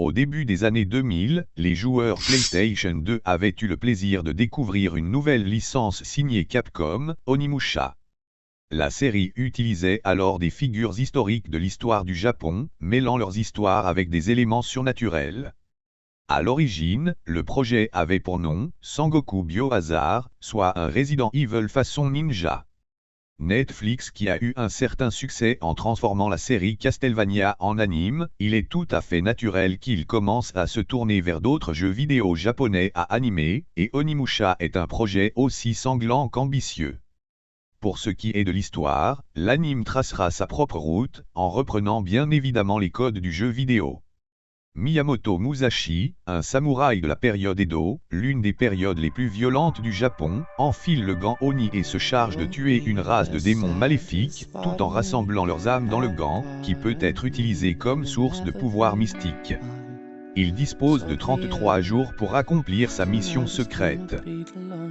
Au début des années 2000, les joueurs PlayStation 2 avaient eu le plaisir de découvrir une nouvelle licence signée Capcom, Onimusha. La série utilisait alors des figures historiques de l'histoire du Japon, mêlant leurs histoires avec des éléments surnaturels. À l'origine, le projet avait pour nom Sangoku Biohazard, soit un Resident Evil façon ninja. Netflix qui a eu un certain succès en transformant la série Castlevania en anime, il est tout à fait naturel qu'il commence à se tourner vers d'autres jeux vidéo japonais à animer, et Onimusha est un projet aussi sanglant qu'ambitieux. Pour ce qui est de l'histoire, l'anime tracera sa propre route, en reprenant bien évidemment les codes du jeu vidéo. Miyamoto Musashi, un samouraï de la période Edo, l'une des périodes les plus violentes du Japon, enfile le gant Oni et se charge de tuer une race de démons maléfiques, tout en rassemblant leurs âmes dans le gant, qui peut être utilisé comme source de pouvoir mystique. Il dispose de 33 jours pour accomplir sa mission secrète.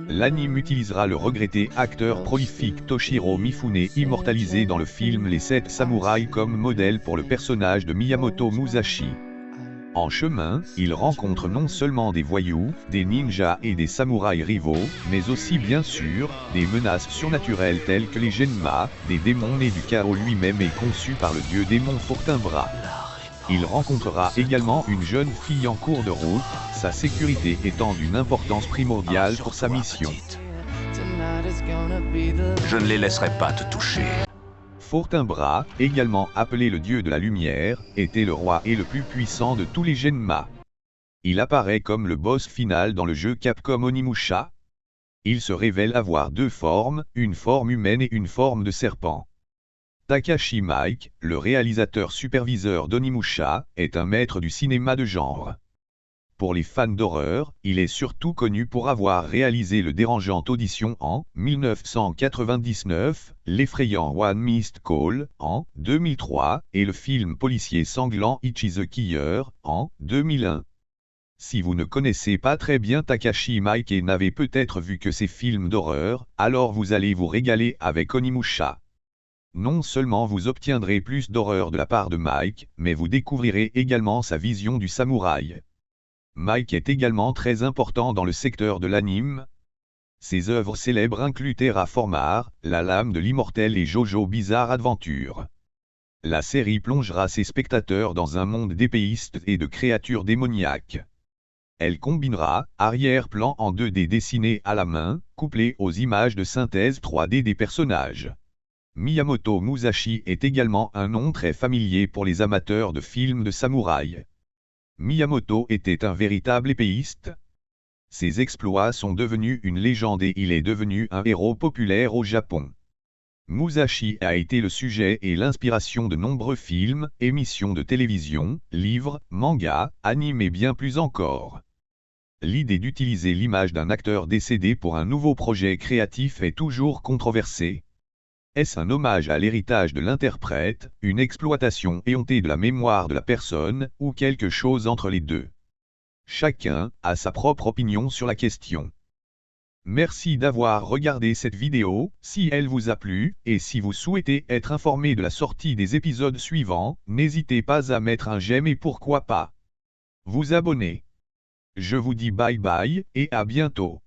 L'anime utilisera le regretté acteur prolifique Toshiro Mifune immortalisé dans le film Les 7 samouraïs comme modèle pour le personnage de Miyamoto Musashi. En chemin, il rencontre non seulement des voyous, des ninjas et des samouraïs rivaux, mais aussi bien sûr, des menaces surnaturelles telles que les Genma, des démons nés du chaos lui-même et conçus par le dieu démon Fortinbras. Il rencontrera également une jeune fille en cours de route, sa sécurité étant d'une importance primordiale pour sa mission. Je ne les laisserai pas te toucher. Fortinbras, également appelé le dieu de la lumière, était le roi et le plus puissant de tous les Genma. Il apparaît comme le boss final dans le jeu Capcom Onimusha. Il se révèle avoir deux formes, une forme humaine et une forme de serpent. Takashi Miike, le réalisateur superviseur d'Onimusha, est un maître du cinéma de genre. Pour les fans d'horreur, il est surtout connu pour avoir réalisé le dérangeant Audition en 1999, l'effrayant One Missed Call en 2003 et le film policier sanglant Ichi the Killer en 2001. Si vous ne connaissez pas très bien Takashi Miike et n'avez peut-être vu que ses films d'horreur, alors vous allez vous régaler avec Onimusha. Non seulement vous obtiendrez plus d'horreur de la part de Miike, mais vous découvrirez également sa vision du samouraï. Miike est également très important dans le secteur de l'anime. Ses œuvres célèbres incluent Terraformar, La Lame de l'Immortel et Jojo Bizarre Adventure. La série plongera ses spectateurs dans un monde d'épéistes et de créatures démoniaques. Elle combinera arrière-plan en 2D dessiné à la main, couplé aux images de synthèse 3D des personnages. Miyamoto Musashi est également un nom très familier pour les amateurs de films de samouraï. Miyamoto était un véritable épéiste. Ses exploits sont devenus une légende et il est devenu un héros populaire au Japon. Musashi a été le sujet et l'inspiration de nombreux films, émissions de télévision, livres, mangas, animes et bien plus encore. L'idée d'utiliser l'image d'un acteur décédé pour un nouveau projet créatif est toujours controversée. Est-ce un hommage à l'héritage de l'interprète, une exploitation éhontée de la mémoire de la personne, ou quelque chose entre les deux? Chacun a sa propre opinion sur la question. Merci d'avoir regardé cette vidéo, si elle vous a plu, et si vous souhaitez être informé de la sortie des épisodes suivants, n'hésitez pas à mettre un j'aime et pourquoi pas vous abonner. Je vous dis bye bye, et à bientôt.